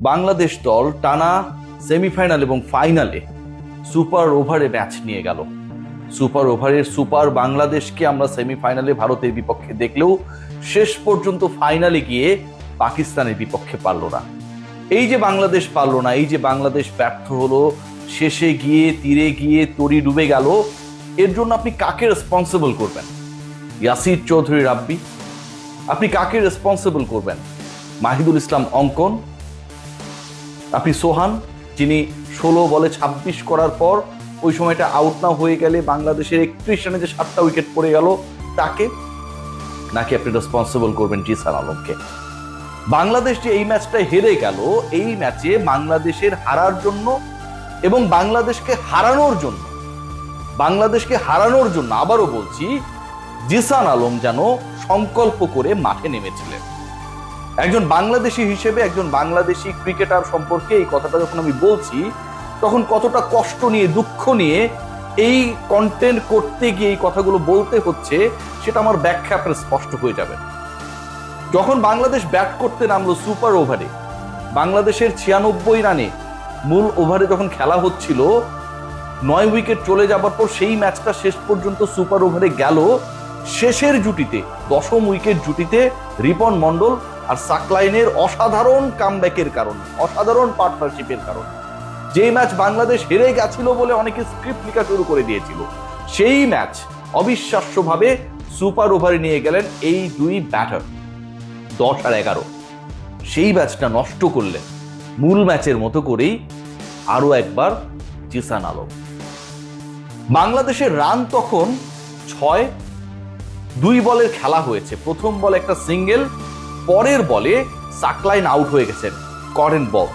বাংলাদেশ দল টানা সেমিফাইনাল এবং ফাইনালে সুপার ওভারে ম্যাচ নিয়ে গেল। সুপার ওভারের সুপার বাংলাদেশকে আমরা সেমিফাইনালে ভারতের বিপক্ষে দেখলেও শেষ পর্যন্ত ফাইনালে গিয়ে পাকিস্তানের বিপক্ষে পারল না। এই যে বাংলাদেশ পারল না, এই যে বাংলাদেশ ব্যর্থ হলো, শেষে গিয়ে তীরে গিয়ে তরি ডুবে গেল, এর জন্য আপনি কাকে রেসপন্সিবল করবেন? ইয়াসির চৌধুরী রাব্বি? আপনি কাকে রেসপন্সিবল করবেন? মাহিদুল ইসলাম অঙ্কন? আপনি সোহান, যিনি 16 বলে 26 করার পর ওই সময়টা আউট না হয়ে গেলে বাংলাদেশের 31 রানে যে 7টা উইকেট পড়ে গেল তাকে? নাকি আপনি রেসপন্সিবল করবেন জিসান আলমকে? বাংলাদেশ যে এই ম্যাচটা হেরে গেল, এই ম্যাচে বাংলাদেশের হারার জন্য এবং বাংলাদেশকে হারানোর জন্য আবারও বলছি, জিসান আলম যেন সংকল্প করে মাঠে নেমেছিলেন। একজন বাংলাদেশি হিসেবে, একজন বাংলাদেশি ক্রিকেটার সম্পর্কে এই কথাটা যখন আমি বলছি, তখন কতটা কষ্ট নিয়ে, দুঃখ নিয়ে এই কন্টেন্ট করতে গিয়ে এই কথাগুলো বলতে হচ্ছে সেটা আমার ব্যাখ্যা আপনার স্পষ্ট হয়ে যাবে। যখন বাংলাদেশ ব্যাট করতে নামলো সুপার ওভারে, বাংলাদেশের 96 রানে মূল ওভারে যখন খেলা হচ্ছিল, 9 উইকেট চলে যাবার পর সেই ম্যাচটা শেষ পর্যন্ত সুপার ওভারে গেল শেষের জুটিতে, 10ম উইকেট জুটিতে রিপন মন্ডল আর সাকলাইনের অসাধারণ কামব্যাকের কারণে, অসাধারণ পার্টনারশিপের কারণে। যে ম্যাচ বাংলাদেশ হেরে গেছিল বলে অনেকে স্ক্রিপ্ট লেখা শুরু করে দিয়েছিল, সেই ম্যাচ অবিশ্বাস্যভাবে সুপার ওভারে নিয়ে গেলেন এই দুই ব্যাটার, 10 আর 11। সেই ম্যাচটা নষ্ট করলেন মূল ম্যাচের মতো করেই আরো একবার জিসান আলম। বাংলাদেশের রান তখন 6, 2 বলের খেলা হয়েছে। প্রথম বলে একটা সিঙ্গেল, পরের বলে সাকলাইন আউট হয়ে গেছেন, করেন বল।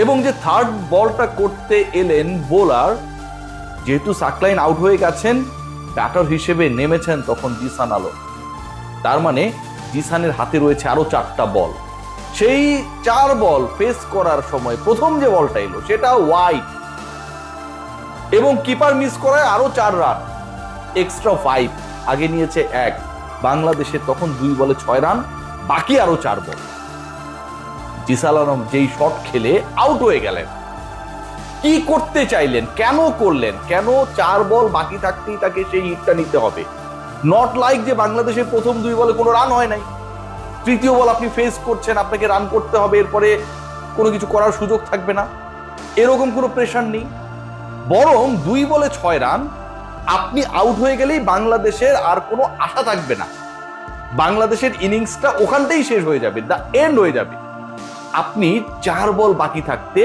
এবং যে থার্ড বলটা করতে এলেন বোলার, যেহেতু সাকলাইন আউট হয়ে গেছেন, ব্যাটার হিসেবে নেমেছেন তখন জিসান আলম। তার মানে জিসানের হাতে রয়েছে আরো 4টা বল। সেই 4 বল ফেস করার সময় প্রথম যে বলটা এলো সেটা ওয়াইড, এবং কিপার মিস করায় আরো 4 রান, এক্সট্রা 5, আগে নিয়েছে 1। বাংলাদেশের তখন 2 বলে 6 রান, বাকি আরো 4 বল। জিসান আলম যেই শট খেলে আউট হয়ে গেলেন। কি করতে চাইলেন? কেন করলেন? কেন 4 বল বাকি থাকতেই তাকে সেই হিটটা নিতে হবে? নট লাইক যে বাংলাদেশের প্রথম 2 বলে কোনো রান হয় নাই, তৃতীয় বল আপনি ফেস করছেন, আপনাকে রান করতে হবে, এরপরে কোনো কিছু করার সুযোগ থাকবে না, এরকম কোনো প্রেশার নেই। বরং 2 বলে 6 রান, আপনি আউট হয়ে গেলেই বাংলাদেশের আর কোনো আশা থাকবে না, বাংলাদেশের ইনিংসটা ওখানটাই শেষ হয়ে যাবে, দ্য এন্ড হয়ে যাবে। আপনি 4 বল বাকি থাকতে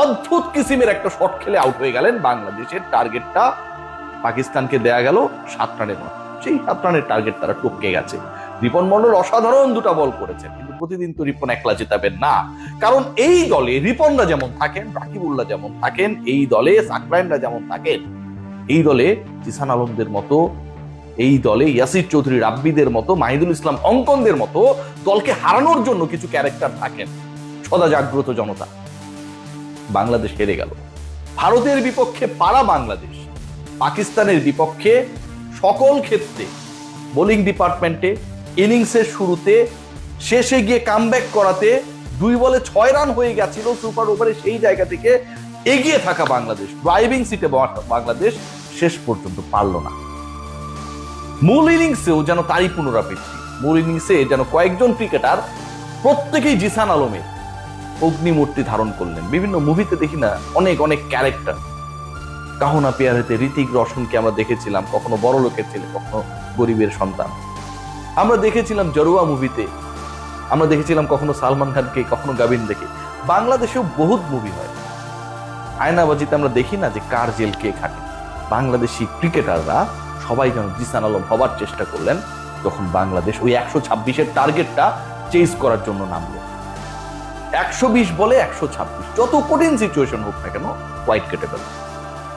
অদ্ভুত কিসিমের একটা শট খেলে আউট হয়ে গেলেন। বাংলাদেশের টার্গেটটা পাকিস্তানকে দেয়া গেল 7 রানের মতো। সেই 7 রানের টার্গেট তারা টপকে গেছে। রিপন মন্ডল অসাধারণ 2টা বল করেছেন, কিন্তু প্রতিদিন তো রিপন একলা জেতাবেন না। কারণ এই দলে রিপনরা যেমন থাকেন, রাকিবুল্লাহ যেমন থাকেন, এই দলে সাকলাইনরা যেমন থাকেন, এই দলে জিসান আলমদের মতো, এই দলে ইয়াসির চৌধুরী রাব্বিদের মতো, মাহিদুল ইসলাম অঙ্কনদের মতো দলকে হারানোর জন্য কিছু ক্যারেক্টার থাকেন, সদা জাগ্রত জনতা। বাংলাদেশ হেরে গেল। ভারতের বিপক্ষে পারা বাংলাদেশ পাকিস্তানের বিপক্ষে সকল ক্ষেত্রে, বোলিং ডিপার্টমেন্টে, ইনিংসের শুরুতে, শেষে গিয়ে কামব্যাক করাতে 2 বলে 6 রান হয়ে গেছিল সুপার ওভারে, সেই জায়গা থেকে এগিয়ে থাকা বাংলাদেশ, ড্রাইভিং সিটে বাংলাদেশ শেষ পর্যন্ত পারল না। মূল ইনিংসেও যেন তারই পুনরাবৃত্তি। মূল ইনিংসে যেন কয়েকজন ক্রিকেটার প্রত্যেকেই জিসান আলমের অগ্নিমূর্তি ধারণ করলেন। বিভিন্ন মুভিতে দেখি না, অনেক অনেক ক্যারেক্টার। কাহনা পেয়ারেতে ঋতিক রোশনকে আমরা দেখেছিলাম, কখনো বড় লোকের ছেলে, কখনো গরিবের সন্তান। আমরা দেখেছিলাম জরুয়া মুভিতে, আমরা দেখেছিলাম কখনো সালমান খানকে, কখনো গাবিন্দেকে। বাংলাদেশেও বহুত মুভি হয়। আয়নাবাজিতে আমরা দেখি না যে কার জেল কে খাটে। বাংলাদেশি ক্রিকেটাররা সবাই যেন জিসান আলম হবার চেষ্টা করলেন যখন বাংলাদেশ ওই 126-এর টার্গেটটা চেজ করার জন্য নামলো। 120 বলে 126, যত কঠিন সিচুয়েশন হোক না কেন হোয়াইট কেটে গেল।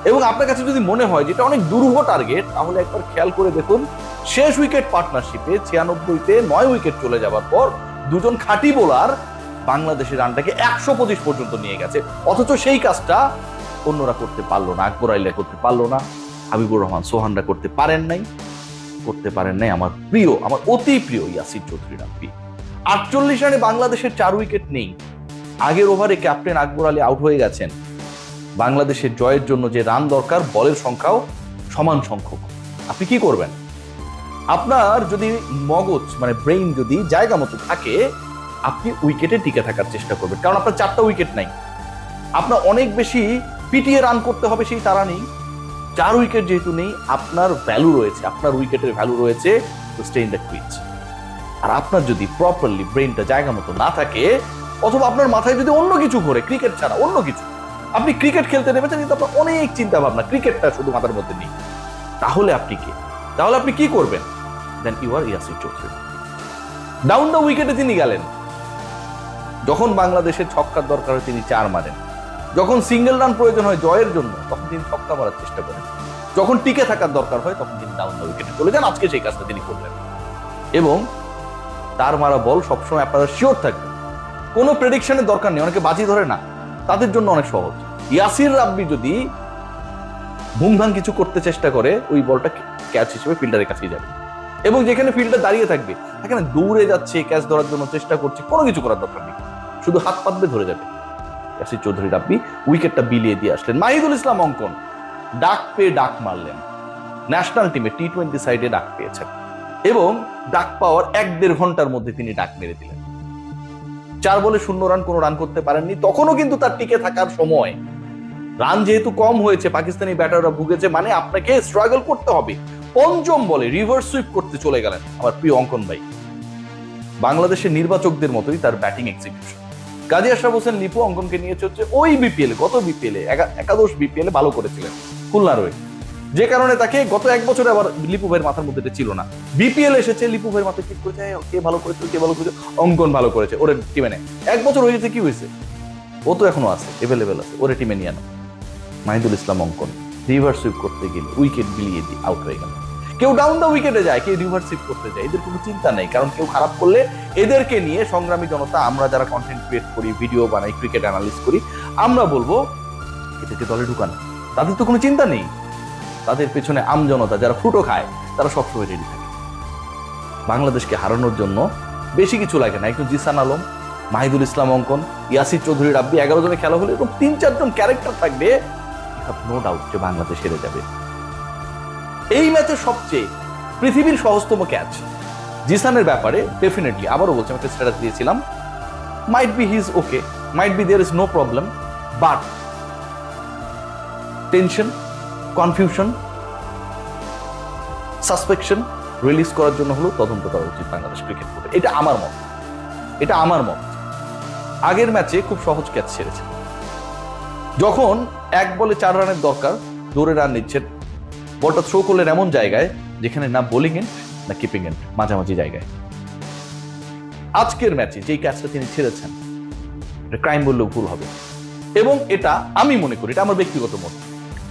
এবং আপনার কাছে যদি মনে হয় যেটা অনেক দুরূহ টার্গেট, তাহলে একবার খেয়াল করে দেখুন, শেষ উইকেট পার্টনারশিপে 96-তে 9 উইকেট চলে যাবার পর 2জন খাঁটি বোলার বাংলাদেশের রানটাকে 125 পর্যন্ত নিয়ে গেছে। অথচ সেই কাজটা অন্যরা করতে পারলো না। আকবর আইলা করতে পারলো না, হাবিবুর রহমান সোহানরা করতে পারেন নাই আমার প্রিয়, আমার অতি প্রিয় ইয়াসির চৌধুরী রাব্বি। 48 রানে বাংলাদেশের 4 উইকেট নেই, আগের ওভারে ক্যাপ্টেন আকবর আলী আউট হয়ে গেছেন। বাংলাদেশের জয়ের জন্য যে রান দরকার, বলের সংখ্যাও সমান সংখ্যক। আপনি কি করবেন? আপনার যদি মগজ মানে ব্রেইন যদি জায়গা মতো থাকে, আপনি উইকেটে টিকে থাকার চেষ্টা করবেন, কারণ আপনার 4টা উইকেট নাই। আপনার অনেক বেশি পিটিয়ে রান করতে হবে সেই তারা নেই। 4 উইকেট যেহেতু নেই, আপনার ভ্যালু রয়েছে, আপনার উইকেটের ভ্যালু রয়েছে to stay in the crease. আর আপনার যদি প্রপারলি ব্রেইনটা জায়গা মতো না থাকে, অথবা আপনার মাথায় যদি অন্য কিছু ঘোরে, ক্রিকেট ছাড়া অন্য কিছু, আপনি ক্রিকেট খেলতে নেমেছেন কিন্তু আপনার অনেক চিন্তা ভাবনা, ক্রিকেটটা শুধু মাথার মধ্যে নেই, তাহলে আপনি কি করবেন? Then you are Yasir Chowdhury. Down the উইকেটে তিনি গেলেন, যখন বাংলাদেশের ছক্কার দরকার হয় তিনি 4 মারেন, যখন সিঙ্গেল রান প্রয়োজন হয় জয়ের জন্য তখন তিনি ছক্কা মারার চেষ্টা করেন, যখন টিকে থাকার দরকার হয় তখন তিনি ডাউন দ্য উইকেটে চলে যান। আজকে সেই কাজটা তিনি করলেন, এবং তার মারা বল সবসময় আপনারা শিওর থাকবেন। কোনো প্রেডিকশনের দরকার নেই, অনেকে বাজি ধরে না, তাদের জন্য অনেক সহজ। ইয়াসির রাব্বি যদি ভুমভাং কিছু করতে চেষ্টা করে, ওই বলটা ক্যাচ হিসেবে ফিল্ডারের কাছে যাবে, এবং যেখানে ফিল্ডার দাঁড়িয়ে থাকবে সেখানে দৌড়ে যাচ্ছে, ক্যাচ ধরার জন্য চেষ্টা করছে, কোনো কিছু করার দরকার নেই, শুধু হাত পাতবে ধরে যাবে। ইয়াসির চৌধুরী রাব্বি উইকেটটা বিলিয়ে দিয়ে আসলেন। মাহিদুল ইসলাম অঙ্কন ডাক পেয়ে ডাক মারলেন, ন্যাশনাল টিমে টি20 সাইডে ডাক পেয়েছেন, এবং ডাক পাওয়ার 1-1.5 ঘন্টার মধ্যে তিনি ডাক মেরে দিলেন। 4 বলে 0 রান, কোনো রান করতে পারেননি, তখনও কিন্তু তার টিকে থাকার সময়। রান যেহেতু কম হয়েছে, পাকিস্তানি ব্যাটাররা ভুগেছে, মানে আপনাকে স্ট্রাগল করতে হবে। 5ম বলে রিভার্স সুইপ করতে চলে গেলেন আমার প্রিয় অঙ্কন ভাই। বাংলাদেশের নির্বাচকদের মতোই তার ব্যাটিং এক্সিকিউশন। গাজী আশরাফ হোসেন লিপু অঙ্কনকে নিয়েছে হচ্ছে ওই বিপিএল, গত বিপিএলে একাদশ বিপিএলে ভালো করেছিলেন খুলনার হয়ে, যে কারণে তাকে গত 1 বছরে আবার লিপু ভাইয়ের মাথার মধ্যে ছিল না। বিপিএল এসেছে, লিপু ভাইয়ের মাথায় ঠিক করেছে, কে ভালো করেছে, অঙ্কন ভালো করেছে, ওরে টিমে নেয়। 1 বছর হয়ে গেছে, কি হয়েছে? ও তো এখনো আছে, এভেলেবেল আছে, ওরে টিমে নিয়ে আনো। মাহিদুল ইসলাম অঙ্কন রিভার্স সুইপ করতে গেলে উইকেট বিলিয়ে দিয়ে আউট হয়ে গেল। কেউ ডাউন দ্য উইকেটে যায়, কেউ রিভার্স সুইপ করতে যায়, এদের কোনো চিন্তা নেই, কারণ কেউ খারাপ করলে এদেরকে নিয়ে সংগ্রামী জনতা, আমরা যারা কন্টেন্ট ক্রিয়েট করি, ভিডিও বানাই, ক্রিকেট অ্যানালিস করি, আমরা বলবো এদেরকে দলে ঢুকান। তাদের তো কোনো চিন্তা নেই, তাদের পেছনে আমজনতা যারা ফ্রুটো খায় তারা সবসময় রেডি থাকে। বাংলাদেশকে হারানোর জন্য বেশি কিছু লাগে না, একটু জিসান আলম, মাহিদুল ইসলাম অঙ্কন, ইয়াসির চৌধুরী রাব্বি, 11 জনের খেলা হলে এরকম 3-4 জন ক্যারেক্টার থাকবে, নো ডাউট যে বাংলাদেশ হেরে যাবে। এই ম্যাচের সবচেয়ে পৃথিবীর সহজতম ক্যাচ জিসানের ব্যাপারে ডেফিনেটলি আবারও বলছি, আমি একটা স্ট্যাটাস দিয়েছিলাম, might be his okay, might be there is no problem, but tension, confusion, suspicion release করার জন্য হলো তদন্ত করা উচিত বাংলাদেশ ক্রিকেট বোর্ডে। এটা আমার মত। আগের ম্যাচে খুব সহজ ক্যাচ ছেড়েছে, যখন 1 বলে 4 রানের দরকার, দৌড়ে রান নিচ্ছেন, বলটা থ্রো করলেন এমন জায়গায় যেখানে না বোলিং এন্ড না কিপিং এন্ড, মাঝামাঝি জায়গায়। আজকের ম্যাচে যেই ক্যাচটা তিনি ছেড়েছেন, এটা ক্রাইম বললেও ভুল হবে, এবং এটা আমি মনে করি, এটা আমার ব্যক্তিগত মত,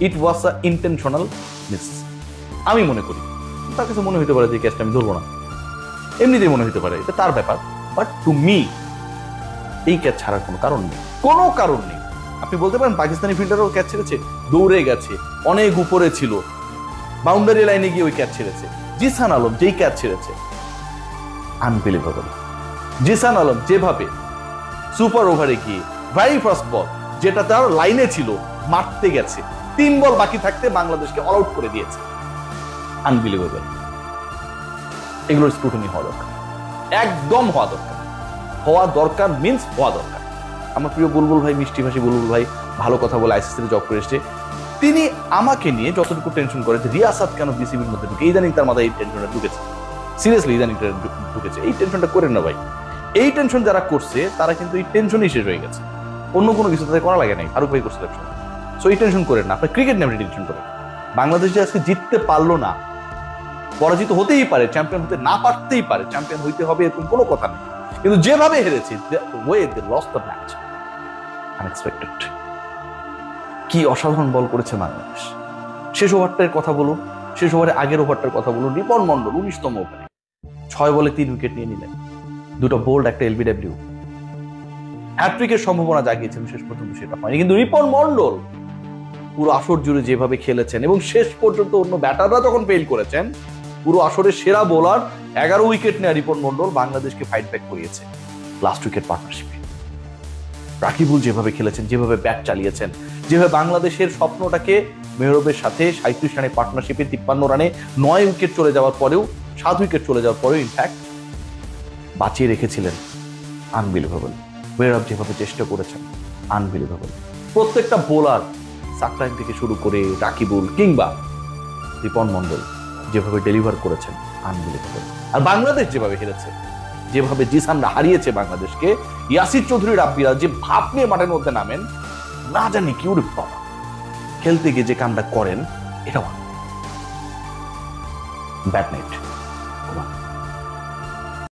ইট ওয়াজ আ ইন্টেনশনাল মিস। আমি মনে করি, তার কাছে মনে হতে পারে যে ক্যাচটা আমি ধরবো না, এমনিতেই মনে হতে পারে, এটা তার ব্যাপার, বাট টু মি এই ক্যাচ ছাড়ার কোনো কারণ নেই। আপনি বলতে পারেন পাকিস্তানি ফিল্ডারও ক্যাচ ছেড়েছে, দৌড়ে গেছে, অনেক উপরে ছিল, বাউন্ডারি লাইনে গিয়ে ওই ক্যাচ ছেড়েছে। জিসান আলম যেই ক্যাচ ছেড়েছে, আনবিলিভেবল। জিসান আলম যেভাবে সুপার ওভারে গিয়ে ভেরি ফার্স্ট বল, যেটা তার লাইনে ছিল, মারতে গেছে, 3 বল বাকি থাকতে বাংলাদেশকে অল আউট করে দিয়েছে, আনবিলিভেবল। এগুলোর স্ক্রুটিনি হওয়া দরকার, একদম হওয়া দরকার মিন্স হওয়া দরকার। আমার প্রিয় বুলবুল ভাই, মিষ্টি ভাষী বুলবুল ভাই, ভালো কথা বলে আইসিসিতে জব করে এসছে, তিনি আমাকে নিয়ে যতটুকু টেনশন করে যে রিয়াসাত কেন বিসিবির মধ্যে ঢুকে, ইদানিং তার মাথায় এই টেনশনটা ঢুকেছে, সিরিয়াসলি ইদানিং ঢুকেছে। এই টেনশনটা করেন না ভাই, এই টেনশন যারা করছে তারা কিন্তু এই টেনশনই শেষ হয়ে গেছে, অন্য কোনো কিছু তাদের করা লাগে নাই, ফারুক ভাই করছে টেনশন। সো এই টেনশন করেন না, আপনার ক্রিকেট নিয়ে টেনশন করেন। বাংলাদেশ যে আজকে জিততে পারলো না, পরাজিত হতেই পারে, চ্যাম্পিয়ন হতে না পারতেই পারে, চ্যাম্পিয়ন হইতে হবে এরকম কোনো কথা নেই, কিন্তু যেভাবে হেরেছে, way they lost the match, unexpected. কি অসাধারণ বল করেছে বাংলাদেশ। শেষ ওভারটার কথা বলুন, শেষ ওভারে আগের ওভারটার কথা বলুন, রিপন মন্ডল 19তম ওভারে 6 বলে 3 উইকেট নিয়ে নিলেন, 2টা বোল্ড, একটা এলবিডব্লিউ, হ্যাট্রিকের সম্ভাবনা জাগিয়েছেন, শেষ পর্যন্ত সেটা হয়নি। কিন্তু রিপন মন্ডল পুরো আসর জুড়ে যেভাবে খেলেছেন, এবং শেষ পর্যন্ত অন্য ব্যাটাররা যখন ফেল করেছেন, পুরো আসরের সেরা বোলার 11 উইকেট নেয়া রিপন মন্ডল বাংলাদেশকে ফাইট ব্যাক করিয়েছে লাস্ট উইকেট পার্টনারশিপে। রাকিবুল যেভাবে খেলেছেন, যেভাবে ব্যাট চালিয়েছেন, যেভাবে বাংলাদেশের স্বপ্নটাকে মেহরবের সাথে 37 রানে পার্টনারশিপে 53 রানে 9 উইকেট চলে যাওয়ার পরেও, 7 উইকেট চলে যাওয়ার পরেও ইনফ্যাক্ট বাঁচিয়ে রেখেছিলেন। আনবিলিভেবল। মেহরব যেভাবে চেষ্টা করেছেন, আনবিলিভেবল। প্রত্যেকটা বোলার সাকলাইন থেকে শুরু করে রাকিবুল কিংবা রিপন মন্ডল যেভাবে ডেলিভার করেছেন, আনবিলিভেবল। আর বাংলাদেশ যেভাবে হেরেছে, যেভাবে জিসানরা হারিয়েছে বাংলাদেশকে, ইয়াসির চৌধুরী রাব্বিরা যে ভাব নিয়ে মাঠের মধ্যে নামেন, না জানি কি ওরে বাবা, খেলতে গিয়ে যে কামটা করেন, এটাও ব্যাড নাইট।